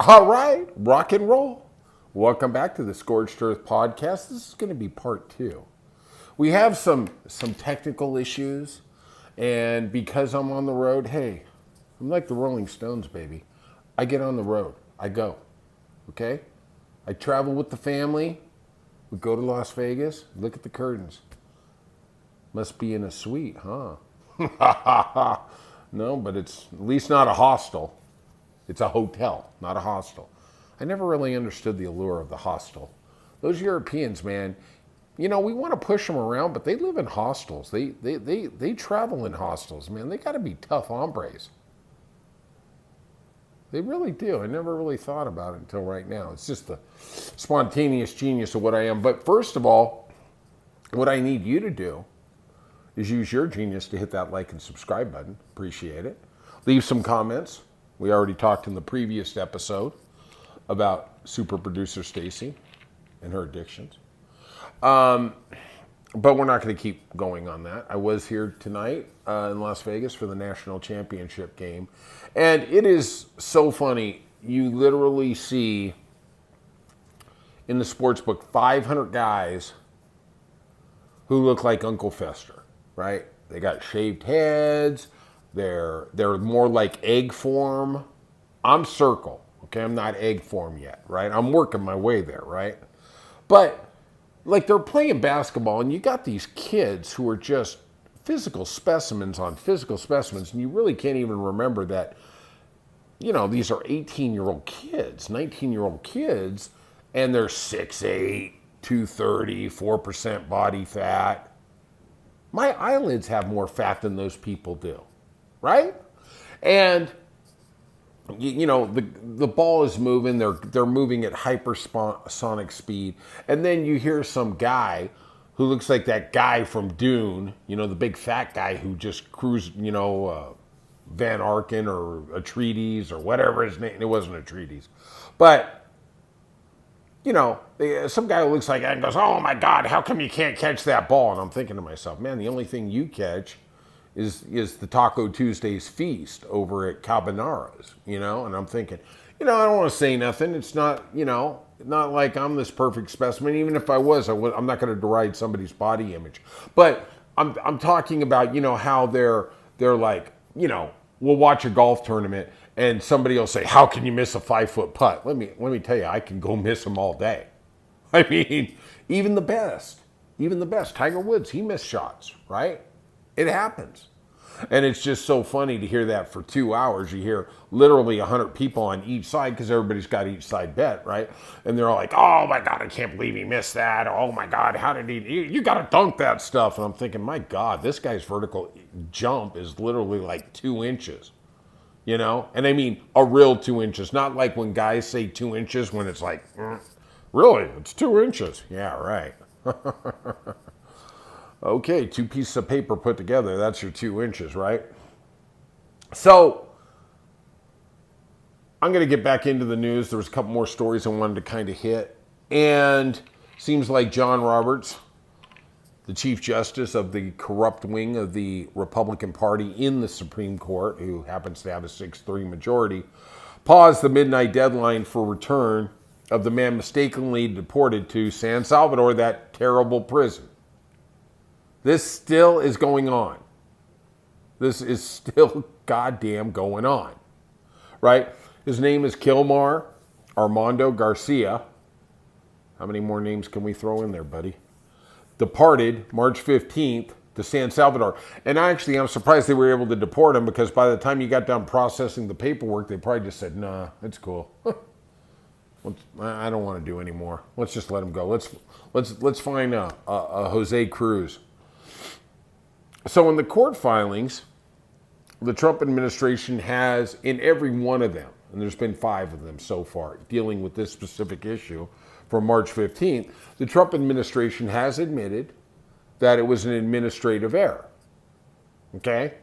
All right, rock and roll. Welcome back to the Scorched Earth podcast. This is going to be part two. We have some technical issues, and because I'm on the road, hey, I'm like the Rolling Stones, baby. I get on the road. I go. Okay? I travel with the family. We go to Las Vegas. Look at the curtains. Must be in a suite, huh? No, but it's at least not a hostel. It's a hotel, not a hostel. I never really understood the allure of the hostel. Those Europeans, man, we want to push them around, but they live in hostels. They travel in hostels, man. They got to be tough hombres. They really do. I never really thought about it until right now. It's just the spontaneous genius of what I am. But first of all, what I need you to do is use your genius to hit that like and subscribe button. Appreciate it. Leave some comments. We already talked in the previous episode about super producer Stacy and her addictions. But we're not going to keep going on that. I was here tonight in Las Vegas for the national championship game. And it is so funny. You literally see in the sports book 500 guys who look like Uncle Fester, right? They got shaved heads. They're more like egg form. I'm circle, okay? I'm not egg form yet, right? I'm working my way there, right? But like they're playing basketball and you got these kids who are just physical specimens on physical specimens, and you really can't even remember that, these are 18-year-old kids, 19-year-old kids, and they're 6'8", 230, 4% body fat. My eyelids have more fat than those people do, right? And the ball is moving. They're moving at hypersonic speed, and then you hear some guy who looks like that guy from Dune. The big fat guy who just cruised. Van Arken or Atreides or whatever his name. It wasn't Atreides, but some guy who looks like that and goes, "Oh my God, how come you can't catch that ball?" And I'm thinking to myself, man, the only thing you catch is the Taco Tuesday's feast over at Cabanera's, and I'm thinking, I don't want to say nothing. It's not, not like I'm this perfect specimen. Even if I was, I'm not going to deride somebody's body image. But I'm talking about, how they're like, we'll watch a golf tournament and somebody will say, "How can you miss a 5-foot putt?" Let me tell you, I can go miss them all day. I mean, even the best, Tiger Woods, he missed shots, right? It happens. And it's just so funny to hear that for 2 hours. You hear literally 100 people on each side because everybody's got each side bet, right? And they're all like, "Oh my God, I can't believe he missed that. Oh my God, how did he, you got to dunk that stuff." And I'm thinking, my God, this guy's vertical jump is literally like 2 inches, And I mean, a real 2 inches, not like when guys say 2 inches when it's like, really, it's 2 inches. Yeah, right. Okay, 2 pieces of paper put together, that's your 2 inches, right? So, I'm going to get back into the news. There was a couple more stories I wanted to kind of hit. And seems like John Roberts, the Chief Justice of the corrupt wing of the Republican Party in the Supreme Court, who happens to have a 6-3 majority, paused the midnight deadline for return of the man mistakenly deported to San Salvador, that terrible prison. This still is going on. This is still goddamn going on, right? His name is Kilmar Armando Garcia. How many more names can we throw in there, buddy? Departed March 15th to San Salvador. And I'm surprised they were able to deport him, because by the time you got done processing the paperwork, they probably just said, "Nah, it's cool. I don't want to do anymore. Let's just let him go. Let's find a Jose Cruz." So in the court filings, the Trump administration has, in every one of them, and there's been 5 of them so far, dealing with this specific issue from March 15th, the Trump administration has admitted that it was an administrative error. Okay?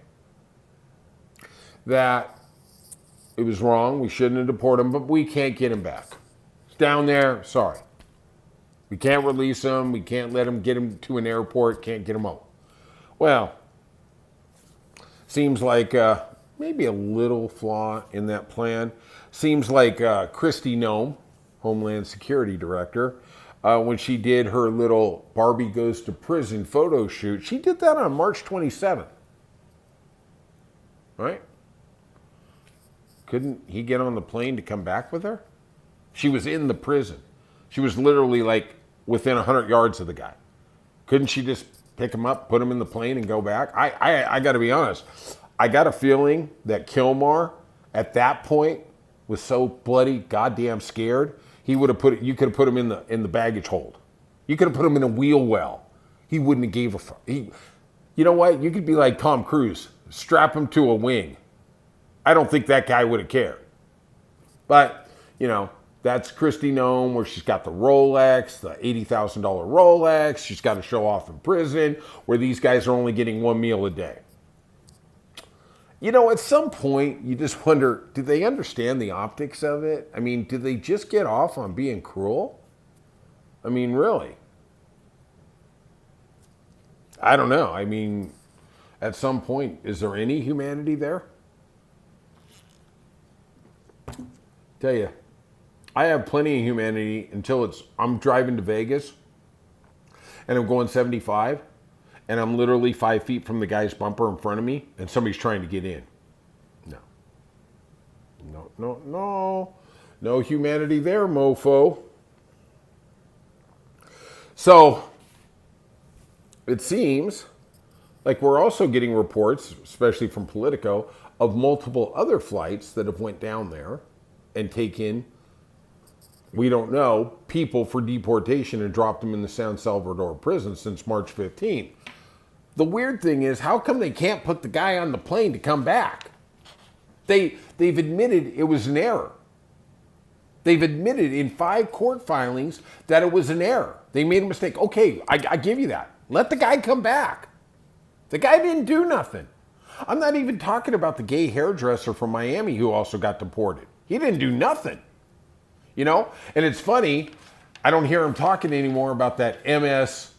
That it was wrong, we shouldn't have deported him, but we can't get him back. It's down there, sorry. We can't release him, we can't let him get him to an airport, can't get him home. Well, seems like maybe a little flaw in that plan. Seems like Kristi Noem, Homeland Security Director, when she did her little Barbie Goes to Prison photo shoot, she did that on March 27th. Right? Couldn't he get on the plane to come back with her? She was in the prison. She was literally like within 100 yards of the guy. Couldn't she just pick him up, put him in the plane, and go back? I got to be honest. I got a feeling that Kilmar, at that point, was so bloody goddamn scared. He would have you could have put him in the baggage hold. You could have put him in a wheel well. He wouldn't have gave a fuck. You know what? You could be like Tom Cruise. Strap him to a wing. I don't think that guy would have cared. But, you know, that's Kristi Noem, where she's got the Rolex, the $80,000 Rolex. She's got to show off in prison, where these guys are only getting one meal a day. You know, at some point, you just wonder, do they understand the optics of it? I mean, do they just get off on being cruel? I mean, really? I don't know. I mean, at some point, is there any humanity there? Tell you, I have plenty of humanity until I'm driving to Vegas and I'm going 75 and I'm literally 5 feet from the guy's bumper in front of me and somebody's trying to get in. No humanity there, mofo. So it seems like we're also getting reports, especially from Politico, of multiple other flights that have went down there and taken, we don't know, people for deportation and dropped them in the San Salvador prison since March 15th. The weird thing is, how come they can't put the guy on the plane to come back? They've admitted it was an error. They've admitted in 5 court filings that it was an error. They made a mistake. Okay, I give you that. Let the guy come back. The guy didn't do nothing. I'm not even talking about the gay hairdresser from Miami who also got deported. He didn't do nothing. You know? And it's funny, I don't hear him talking anymore about that MS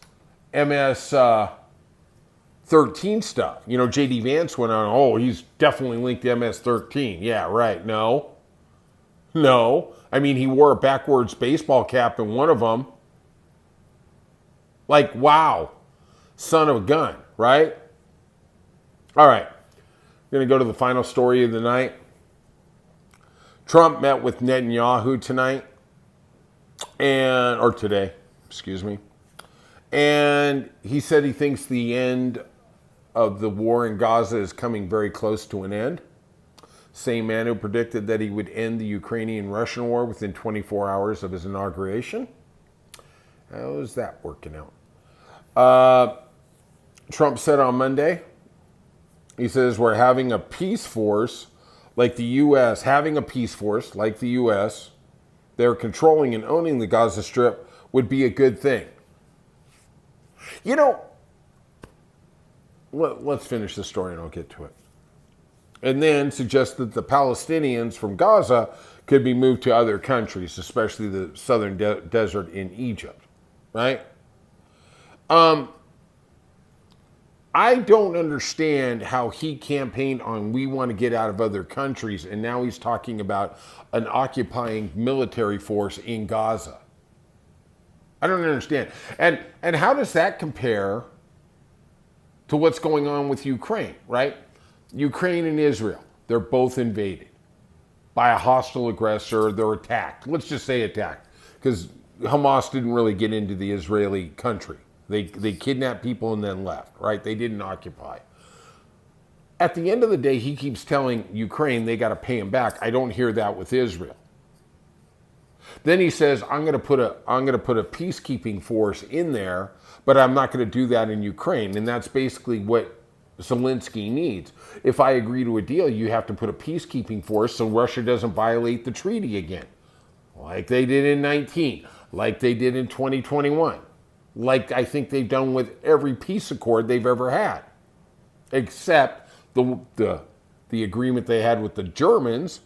13 stuff. You know, J.D. Vance went on, oh, he's definitely linked to MS 13. Yeah, right. No. I mean, he wore a backwards baseball cap in one of them. Like, wow. Son of a gun, right? All right. We're going to go to the final story of the night. Trump met with Netanyahu tonight, or today, excuse me. And he said he thinks the end of the war in Gaza is coming very close to an end. Same man who predicted that he would end the Ukrainian-Russian war within 24 hours of his inauguration. How is that working out? Trump said on Monday, he says, we're having a peace force like the U.S., they're controlling and owning the Gaza Strip would be a good thing. You know, let's finish the story and I'll get to it. And then suggest that the Palestinians from Gaza could be moved to other countries, especially the southern desert in Egypt, right? I don't understand how he campaigned on we want to get out of other countries, and now he's talking about an occupying military force in Gaza. I don't understand. And how does that compare to what's going on with Ukraine, right? Ukraine and Israel, they're both invaded by a hostile aggressor. They're attacked. Let's just say attacked, because Hamas didn't really get into the Israeli country. They kidnapped people and then left, right? They didn't occupy. At the end of the day, he keeps telling Ukraine they got to pay him back. I don't hear that with Israel. Then he says, I'm going to put a peacekeeping force in there, but I'm not going to do that in Ukraine. And that's basically what Zelensky needs. If I agree to a deal, you have to put a peacekeeping force so Russia doesn't violate the treaty again, like they did in 19, like they did in 2021. Like I think they've done with every peace accord they've ever had, except the agreement they had with the Germans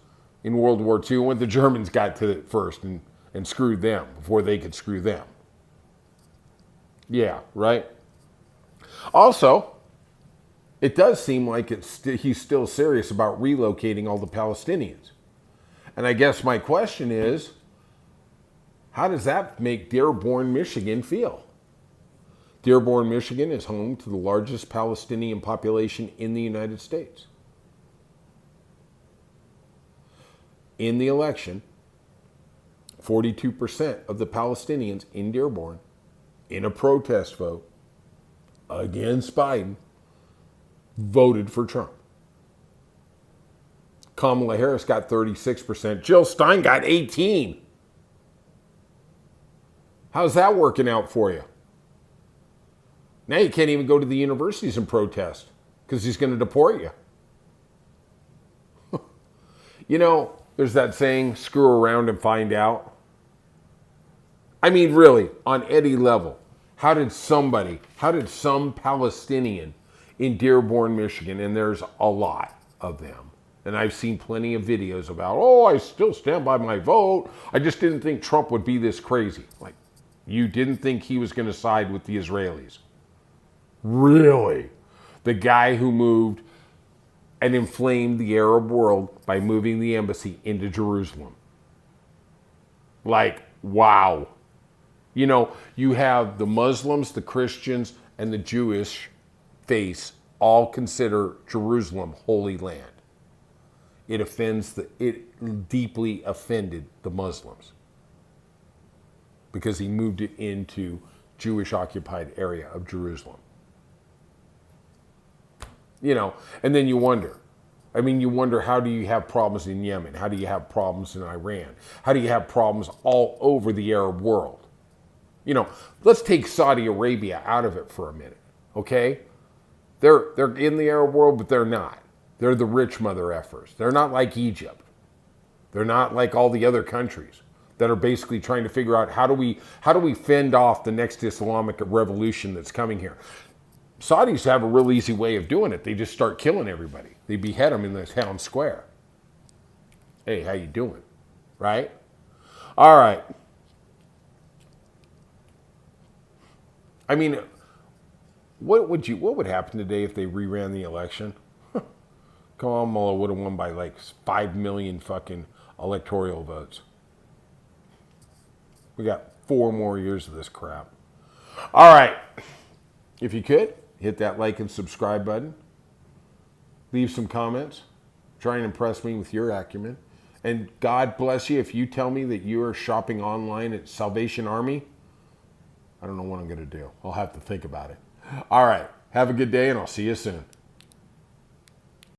in World War II when the Germans got to it first and screwed them before they could screw them. Yeah, right? Also, it does seem like he's still serious about relocating all the Palestinians. And I guess my question is, how does that make Dearborn, Michigan feel? Dearborn, Michigan is home to the largest Palestinian population in the United States. In the election, 42% of the Palestinians in Dearborn, in a protest vote against Biden, voted for Trump. Kamala Harris got 36%. Jill Stein got 18%. How's that working out for you? Now you can't even go to the universities and protest because he's going to deport you. You know, there's that saying, screw around and find out. I mean, really, on any level, how did some Palestinian in Dearborn, Michigan, and there's a lot of them, and I've seen plenty of videos about, oh, I still stand by my vote. I just didn't think Trump would be this crazy. Like, you didn't think he was going to side with the Israelis. Really? The guy who moved and inflamed the Arab world by moving the embassy into Jerusalem. Like, wow. You know, you have the Muslims, the Christians, and the Jewish faith all consider Jerusalem holy land. It deeply offended the Muslims because he moved it into Jewish occupied area of Jerusalem. You know, and then you wonder. I mean, you wonder, how do you have problems in Yemen? How do you have problems in Iran? How do you have problems all over the Arab world? You know, let's take Saudi Arabia out of it for a minute, okay? They're in the Arab world, but they're not. They're the rich mother effers. They're not like Egypt. They're not like all the other countries that are basically trying to figure out how do we fend off the next Islamic revolution that's coming here. Saudis have a real easy way of doing it. They just start killing everybody. They behead them in the town square. Hey, how you doing? Right? All right. I mean, what would happen today if they reran the election? Kamala would have won by like 5 million fucking electoral votes. We got 4 more years of this crap. All right. If you could, hit that like and subscribe button. Leave some comments. Try and impress me with your acumen. And God bless you if you tell me that you are shopping online at Salvation Army. I don't know what I'm going to do. I'll have to think about it. All right. Have a good day, and I'll see you soon.